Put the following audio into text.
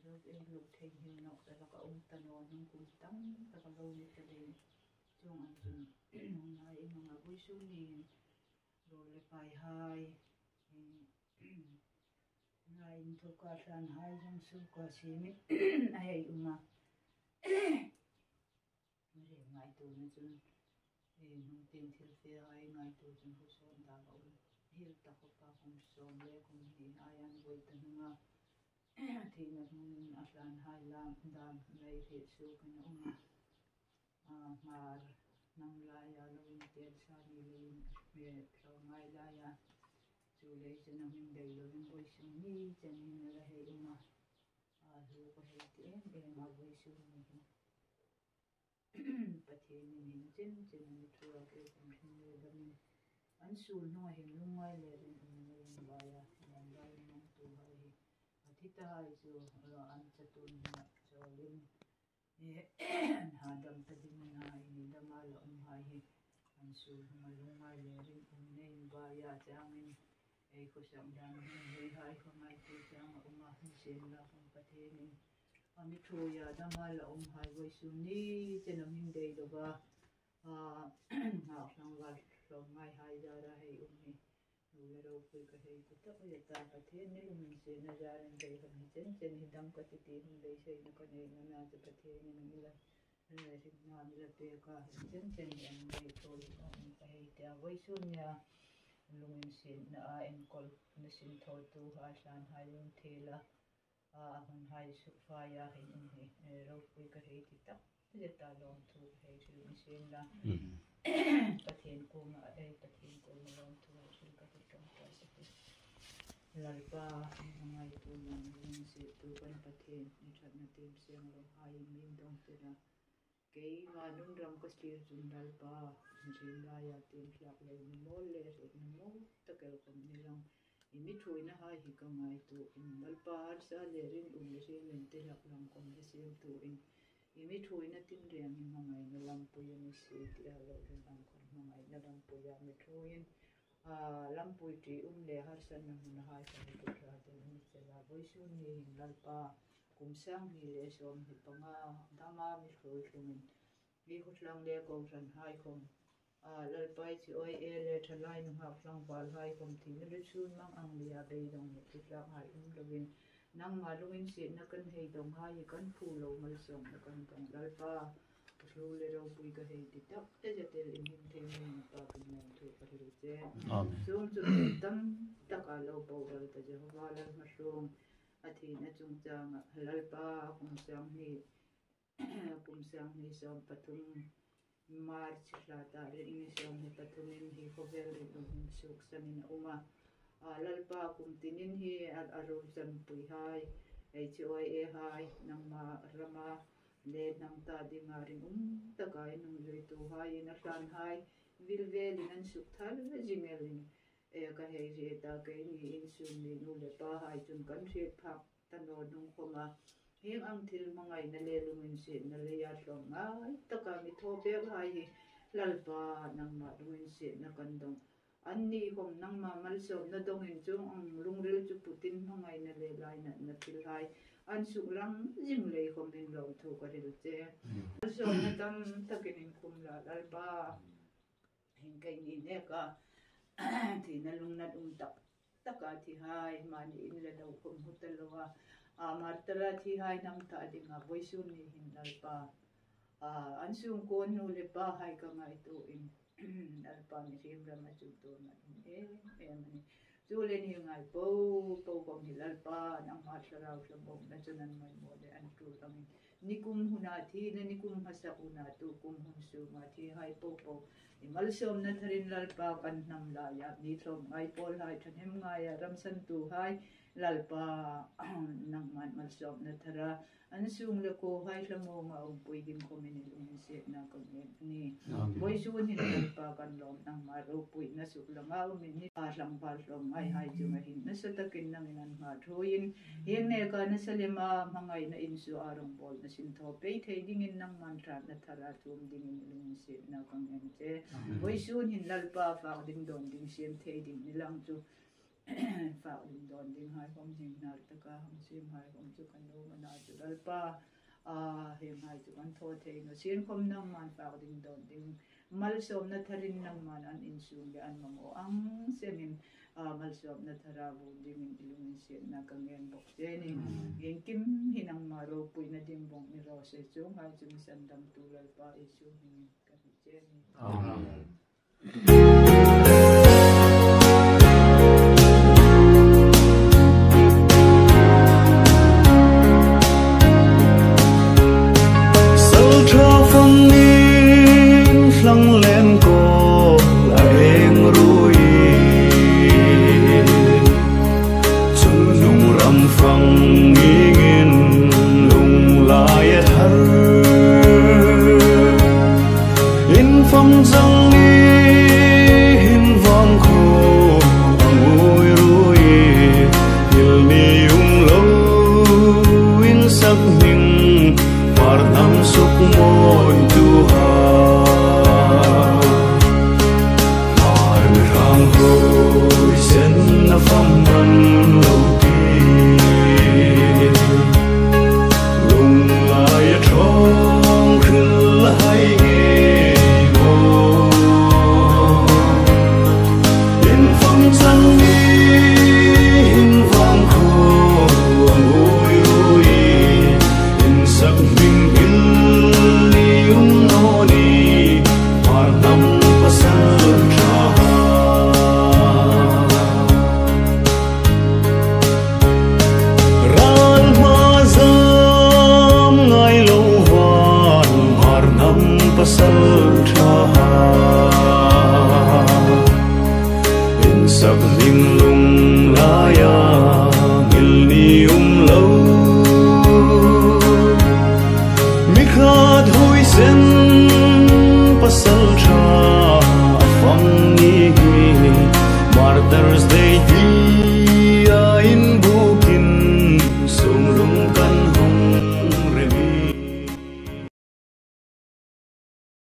rồi em lục thêm nhiều nọ rồi là có ông ta nó nông cùng tăng ta có lâu như thế này chung ăn chung ngày em mà vui sướng thì rồi lại bài hai ngày thu qua san hai trong su qua xin ai mà rồi ngày tu nó chung nông tiền thiệt phía hai ngày tu chung hỗ trợ đã bảo hiểu ta có ba không sống lấy không thì ai ăn vui tân nga thì nó aslan hai lam đam lấy thiệt su cái nó mà nang laya loving tel sa ni lin me so mai laya chu le chen nam min dei loving boy sung ni chen ni la he ma lu ko he ti ma boy sung ni pathe ni chen ni thu a ke kum ni da min an sul no he lu ngai le rin ni laya nang lai nong tu hai athita hai chu an chatun na so lin hadam tadin na ini dama la hai an su malunga lerin nei ba ya changin ei ko sam dan hei hai ko mai tu chang uma sen la kom pathenin ami tho ya dama la hai voi su ni chenam hin dei do ba ha sang la lo mai hai da ra hei ni le ro pui ka hei ta ko ya ta pathen ni min se na ja ren dei ka ni chen hidam ka ti hin dei sei na ka nei na ja pathen ni la thì làm là về cả chân chân em về thôi em phải theo với số nhà luôn xin là em còn nó xin thôi tu hai san hai luôn thì là mình hai sự phai ya hình hình rồi với cái hệ thì tắc bây giờ ta làm tu hệ sự xin là cái thiên cung ở đây cái thiên cung làm tu sự cái trong cái sự lại ba ngày tu làm luôn sự tu bên cái thiên như thật là tìm xem là hai miền đông thì là cái mà nung ram có stir chung dal pa jin la ya tin flak le mol le rit mo ta kel kom ni lang imi thui na hai hi ka ngai tu in dal pa har sa le rin le rin len te lak lang kom le se tu in imi thui na tin riang in ma ngai na lam pu ni se ti a lo rin ang kon ma ngai na lam pu ya mi thui in lam pu ti le har san na hai ka ni tu ra de ni se la voi su ni in dal pa kum sang hi le som hi panga dama mi khoi khungin vi khut lang le ko ran hai khom lal pai chi oi e le thalai nu hak lang wal hai khom thi le chun mang ang lia be dong ni khut lang hai lovin nang ma lovin se na kan hei dong hai kan phu lo mal som na kan dong lal pa lu le ro pui ka hei ti tak te je tel in hin the min pa kan na thu pa ru che zum zum tam taka lo bo ral ta je wa lan ma shom athi na chung chang halal pa kum sang ni som pathum march la ta re in som ni pathum in hi khovel ri dum suk samin uma lal pa kum tinin hi arul san pui hai ei chi oi e hai nang ma rama le nang ta di ngarin ta kai nung le tu hai na san hai vil vel in suk thal ve jingelin e ka hei ri ta ke ni in sun ni nu le pa hai chun kan ri phak ta no nung khoma heng ang thil mangai na le lumin se na le ya hlom ngai ta ka mi tho be hai lal pa nang ma lumin se na kan dong an ni khom nang ma mal so na dong in chung ang lung ril chu putin mangai na le lai na thil hai an su lang jing le khom in lo thu ka ril che so na tam takin in khum la lal pa heng kai ni ne ka thì nó lung na tak taka thi hai mani in le do khum hutalowa martara thi hai nam ta dinga voisun ni hindal pa ansung kon nu le pa hai ka ngai tu in al pa ni rim ra ma chu tu na mani chu le ni ngai po kom ni lal pa nang ma thara u bom na chunan mai mo de an tu tam nikum huna thi na nikum hasa una tu kum hun su ma thi hai po imal som na tharin lal pa kan nam la ya ni thom ngai pol hai thanem ngai ram san tu hai lal pa nang man mal som na thara an sung le ko hai hlamo ma pui din ko min lung se na ko ni boi su ni lal pa kan lom nang ma ro pui na su la ma min ni pa lang pa lom hai chu ma hin na sa takin nang inan ma thoin heng ne ka na salema mangai na in su arong bol na sin tho pe thei ding in nang man tra na thara tum ding in lung se na kang en che boi su ni lal pa fa ding don ding sem thei ding ni lang chu phạo đình đòn đình hai không dìm nạt tất cả không sim hai không chụp anh đâu mà nạt chụp alpa hiểm hai chụp anh thôi thì nó xiên không nằm man phạo đình đòn đình mal som na tharin nang man an insum le an mamo ang semin mal som na tharabu ding ilungin sian na kangen bok jeni gen kim hinang maro pui na ding bong ni ro se chung hai chung sandam tulal pa isu ni ka jeni amen. Thursday